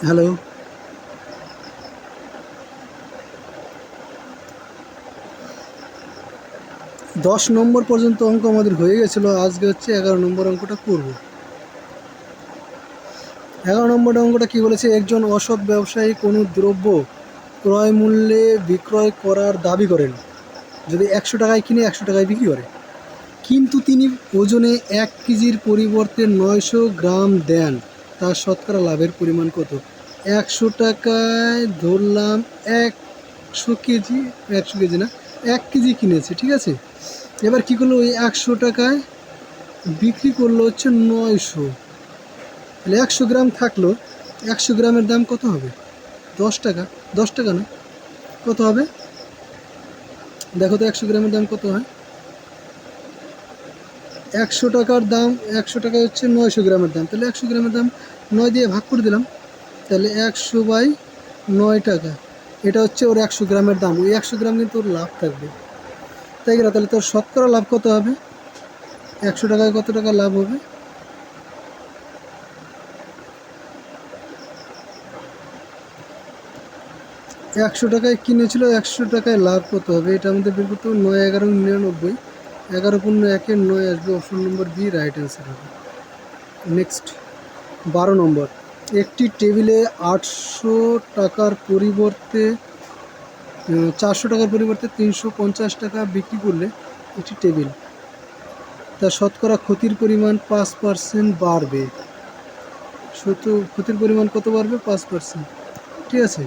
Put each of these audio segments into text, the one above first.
Hello. 10 নম্বর পর্যন্ত অঙ্ক আমাদের হয়ে গেছিলো। আজকে হচ্ছে 11 নম্বর অঙ্কটা করব। 11 নম্বর অঙ্কটা কি বলেছে, একজন অসৎ ব্যবসায়ী কোনো দ্রব্য ক্রয় মূল্যে বিক্রয় করার দাবি করেন। যদি 100 টাকায় কিনে 100 টাকায় বিক্রি করে, কিন্তু তিনি ওজনে 1 কেজির পরিবর্তে 900 গ্রাম দেন, তার শতকরা লাভের পরিমাণ কত? 100 টাকায় ধরলাম 100 কেজি, 100 কেজি না, 1 কেজি কিনেছে, ঠিক আছে। এবার কি করলো, ওই 100 টাকায় বিক্রি করলো হচ্ছে 900, তাহলে 100 গ্রাম থাকলো। 100 গ্রামের দাম কত হবে? 10 টাকা। 10 টাকা না, কত হবে দেখো তো, 100 গ্রামের দাম কত হয়? 100 টাকার দাম, 100 টাকা হচ্ছে 900 গ্রামের দাম, তাহলে 100 গ্রামের দাম 9 দিয়ে ভাগ করে দিলাম, তাহলে 100/9 টাকা। এটা হচ্ছে ওর 100 গ্রামের দাম। ওই 100 গ্রাম কিন্তু ওর লাভ থাকবে, তাই না? তাহলে তোর শতকরা লাভ কত হবে? 100 টাকায় কত টাকা লাভ হবে? 100 টাকায় কিনেছিল, 100 টাকায় লাভ কত হবে? এটা আমাদের বের করতে হবে। 9 11 99, 11 পূর্ণ 1-এর 9 আসবে, option number b right answer হবে। নেক্সট 12 নম্বর, একটি টেবিলে 800 টাকার পরিবর্তে 400 টাকার পরিবর্তে 350 টাকা বিক্রি করলে একটি টেবিল, তার শতকরা ক্ষতির পরিমাণ 5% বাড়বে। ক্ষতির পরিমাণ কত বাড়বে? 5%, ঠিক আছে।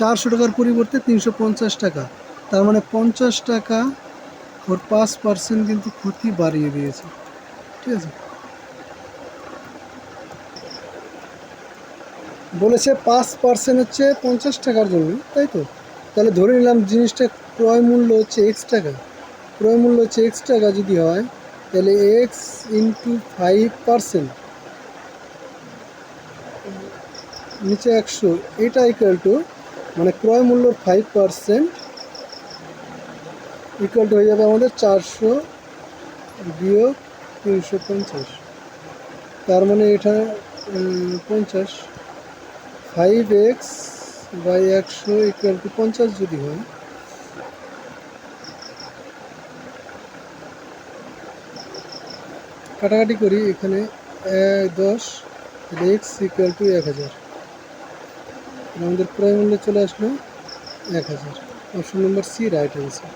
400 টাকার পরিবর্তে 350 টাকা, তার মানে 50 টাকা, ওর 5% কিন্তু ক্ষতি বাড়িয়ে দিয়েছে, ঠিক আছে। বলেছে 5% হচ্ছে 50 টাকার জন্য, তাই তো। তাহলে ধরে নিলাম জিনিসটা ক্রয় মূল্য হচ্ছে X টাকা। ক্রয় মূল্য হচ্ছে X টাকা যদি হয়, তাহলে X × 5%, নিচে 100, এটা ইকুয়াল টু, মানে ক্রয় মূল্য 5% ইকুয়াল টু হয়ে যাবে আমাদের 400 বিয়োগ 350। তার মানে এটা 50, 5x/100 ইকুয়াল টু 50 যদি হয়, কাটাকাটি করি এখানে 10, x ইকুয়াল টু 1000, আমাদের ক্রয় মূল্য চলে আসলো 1000। Option number c right answer,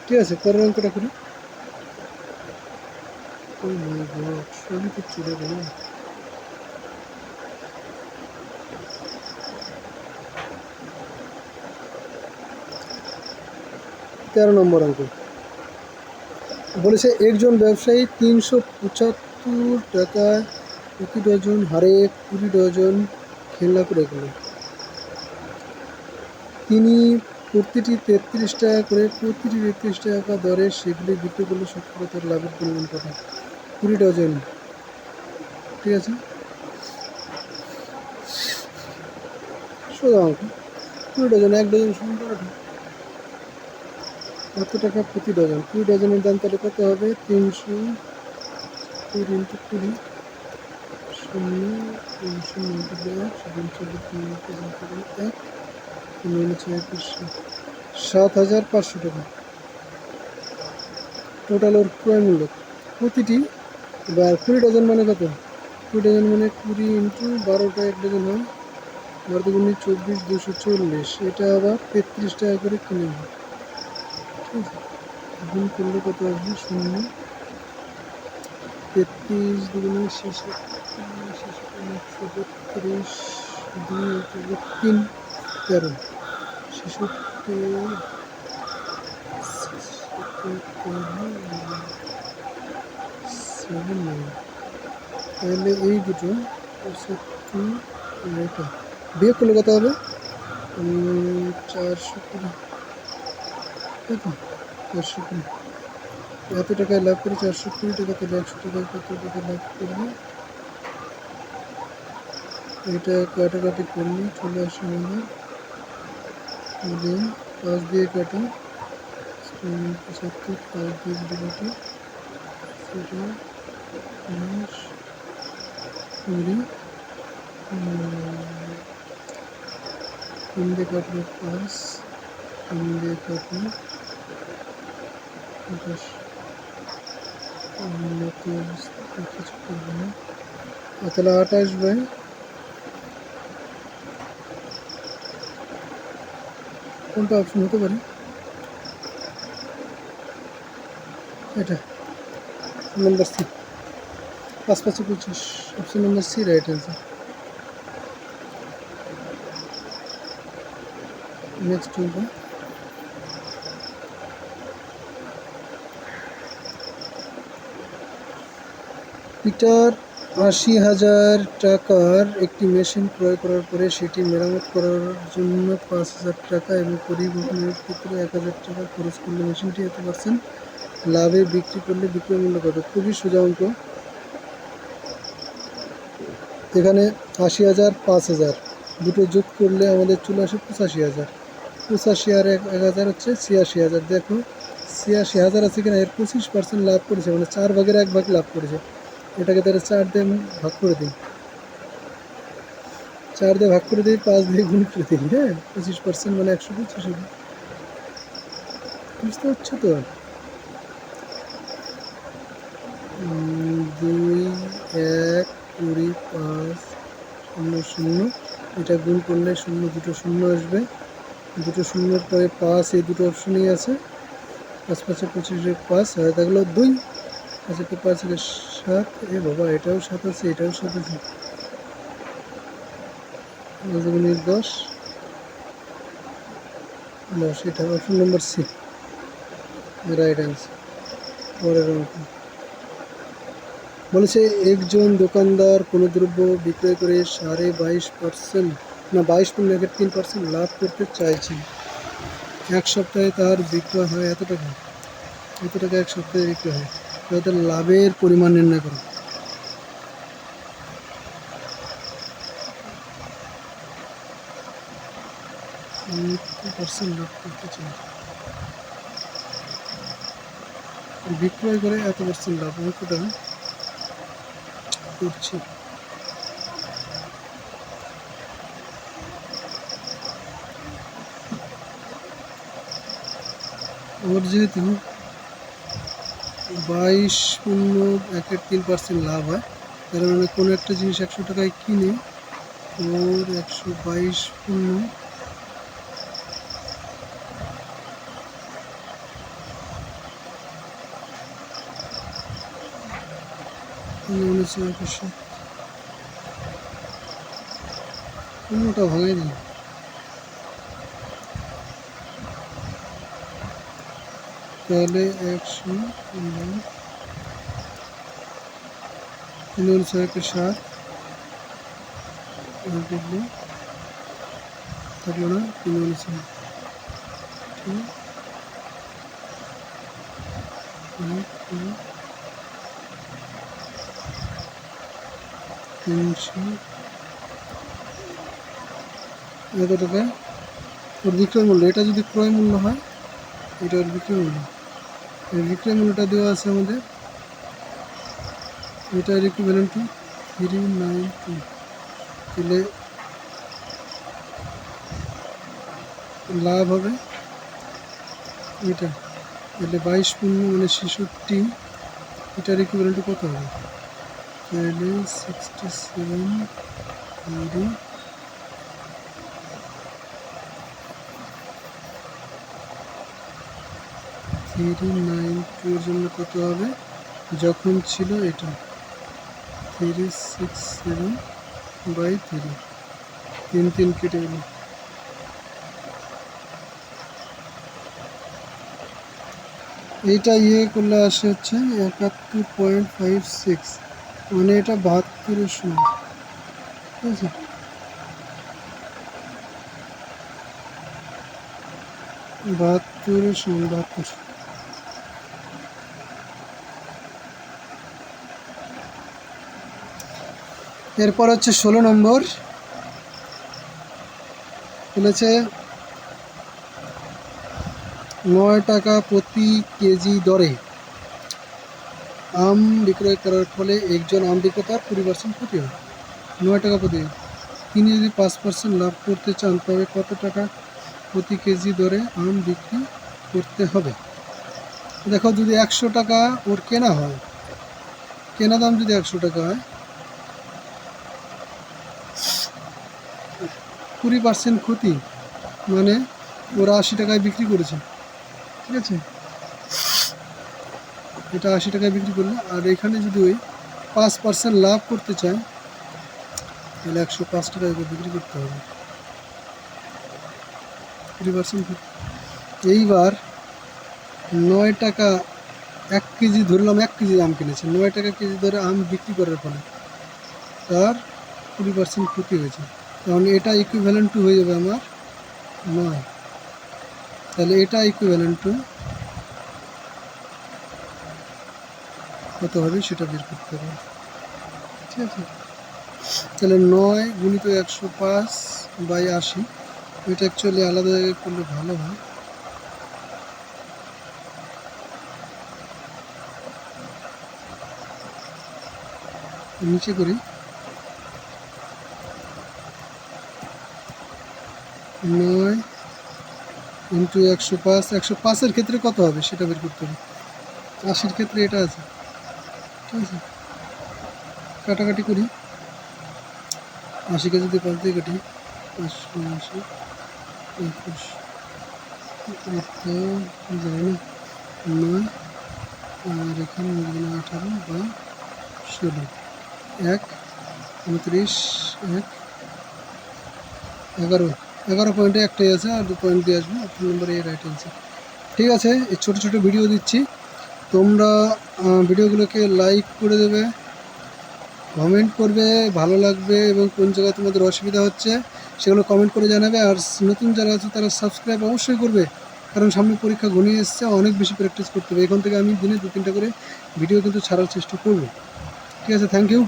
ঠিক আছে। পরের অঙ্কটা করি। সবই তো চলে গেল। 13 নম্বর অঙ্ক বলেছে, একজন ব্যবসায়ী 375 টাকায় প্রতি ডজন হারে 20 ডজন খেলনা করে গেলেন। তিনি প্রতিটি 33 টাকা করে, প্রতিটি 33 টাকা দরে সেগুলি বিক্রি করলে শতকরা তার লাভের পরিমাণ কত? 20 ডজন, ঠিক আছে। সোজা অঙ্ক, 20 ডজন, 1 ডজন সমান 12টা। কত টাকা প্রতি ডজন? 20 ডজনের দাম তাহলে কত হবে? 300 × 20, 7,500 টাকা, টোটাল ওর ক্রয় মূল্য প্রতিটি। এবার 20 ডজন মানে কত? 20 ডজন মানে 20 × 12টা 1 ডজন হয়, 12 × 24, 240। এটা আবার 33 টাকা করে কিনে হয়, ঠিক আছে। গুণ করলে কত আসবে? 0, 33 দুগুণে 132, 3, 13, 7, তাহলে এই দুটো 65, এটা বিয়োগ করলে কত হবে? 420, তাই তো, 420। এত টাকায় লাভ করে 420 টাকা, তাহলে 100 টাকায় কত টাকা লাভ করবে? এটা কাটাকাটি করলে চলে আসে আমাদের 5 দিয়ে কাটা, 75, 5 দিয়ে যদি কাটি, সেটা 20, তিন দিয়ে কাটলে 5, 3 দিয়ে কাটলে 10, কিছু করবো না। তাহলে 8 আসবে। কোনটা অপশন হতে পারে? এটা number C, 5 5 25, option number C right answer. Next হইব পিটার 80,000 টাকার একটি মেশিন ক্রয় করার পরে সেটি মেরামত করার জন্য 5,000 টাকা এবং পরিবহনের ক্ষেত্রে 1,000 টাকা খরচ করলে মেশিনটি এত % লাভে বিক্রি করলে বিক্রয় মূল্য কত? খুবই সোজা অঙ্ক। এখানে 80,000 5,000 দুটো যোগ করলে আমাদের চলে আসে 85,000। 85 আর 1,000 হচ্ছে 86,000। দেখো 86,000 আছে কিনা, এর 25% লাভ করেছে, মানে 4 ভাগের 1 ভাগ লাভ করেছে। এটাকে তাহলে 4 দিয়ে ভাগ করে দিই, 4 দিয়ে ভাগ করে দিই, 5 দিয়ে গুণ করে দিই। হ্যাঁ, 25% মানে 125। বুঝতে পারছো তো? 2 1 20 5 0 0, এটা গুণ করলে 0 দুটো 0 আসবে, দুটো 0-এর পরে 5, এই দুটো অপশনই আছে। 5 5 25, 5 হয়ে থাকলো 2, 5 5 7। এ বাবা, এটাও 7 আছে, এটাও 7 আছে, 10 10। এটা option number C right answer. পরের অঙ্ক বলেছে একজন দোকানদার কোনো দ্রব্য বিক্রয় করে 22.5% না 22.3% লাভ করতে চাইছেন। এক সপ্তাহে তার বিক্রয় হয় এত টাকা, এত টাকা এক সপ্তাহে বিক্রয় হয়, তাদের লাভের পরিমাণ নির্ণয় করো। % লাভ করতে চাই, বিক্রয় করে এত % লাভ, অঙ্কটা করছি। ওর যেহেতু 22.3% লাভ হয়, তার মানে কোনো একটা জিনিস 100 টাকায় কিনে ওর 122 কোনোটা ভাঙাই দিই, তাহলে 100 7 দেখবো থাকলো না, 3 এত টাকা ওর বিক্রয় মূল্য। এটা যদি ক্রয় মূল্য হয়, এটা ওর বিক্রয় মূল্য। এর বিক্রয় মূল্যটা দেওয়া আছে আমাদের, এটার ইকুইভ্যালেন্ট টু 392। তাহলে লাভ হবে এটা, তাহলে 22 মানে 66, এটার ইকুইভ্যালেন্ট কত হবে? তাহলে 67 392 এর জন্য কত হবে যখন ছিল এটা 367/3, 3 3 কেটে গেল। এইটা করলে আসে হচ্ছে 71.56, মানে এটা 72-এর সমান। ঠিক আছে, 72-এর সমান, 72। এরপর হচ্ছে 16 নম্বর বলেছে 9 টাকা প্রতি কেজি দরে আম বিক্রয় করার ফলে একজন আম বিক্রেতার 20% ক্ষতি হয়। 9 টাকা প্রতি তিনি যদি 5% লাভ করতে চান তবে কত টাকা প্রতি কেজি দরে আম বিক্রি করতে হবে? দেখো, যদি 100 টাকা ওর কেনা হয়, কেনা দাম যদি 100 টাকা হয়, 20% ক্ষতি, মানে ওরা 80 টাকায় বিক্রি করেছে, ঠিক আছে? এটা 80 টাকায় বিক্রি করলে, আর এখানে যদি ওই 5% লাভ করতে চায় তাহলে 105 টাকায় বিক্রি করতে হবে, 20% ক্ষতি। এইবার 9 টাকা 1 কেজি ধরলাম, 1 কেজি আম কিনেছে, 9 টাকা কেজি ধরে আম বিক্রি করার ফলে তার 20% ক্ষতি হয়েছে। কারণ এটা ইকুইভ্যালেন্ট টু হয়ে যাবে আমার 9, তাহলে এটা ইকুইভ্যালেন্ট টু কত হবে সেটা বের করতে হবে, ঠিক আছে? তাহলে 9 গুণিত 105/80, এটা অ্যাকচুয়ালি আলাদা জায়গায় করলে ভালো হয়। নিচে করি, 9 ইন্টু 105, 105-এর ক্ষেত্রে কত হবে সেটা বের করতে হবে, 80-র ক্ষেত্রে এটা আছে, ঠিক আছে? কাটাকাটি করি, 80কে যদি 5 দিয়ে কাটি, 580, 21, যায় না, 9, আর এখানে 18/16, 1, 29, 1, 11, 11 পয়েন্টে একটাই আছে, আর 2 পয়েন্ট দিয়ে আসবে, 8 নম্বরে এই রাইট অ্যান্সার। ঠিক আছে, এই ছোটো ছোটো ভিডিও দিচ্ছি, তোমরা ভিডিওগুলোকে লাইক করে দেবে, কমেন্ট করবে ভালো লাগবে, এবং কোন জায়গায় তোমাদের অসুবিধা হচ্ছে সেগুলো কমেন্ট করে জানাবে। আর নতুন যারা আছে তারা সাবস্ক্রাইব অবশ্যই করবে, কারণ সামনে পরীক্ষা ঘনিয়ে এসছে, অনেক বেশি প্র্যাকটিস করতে হবে। এখন থেকে আমি দিনে 2-3টা করে ভিডিও কিন্তু ছাড়ার চেষ্টা করব। ঠিক আছে, থ্যাংক ইউ।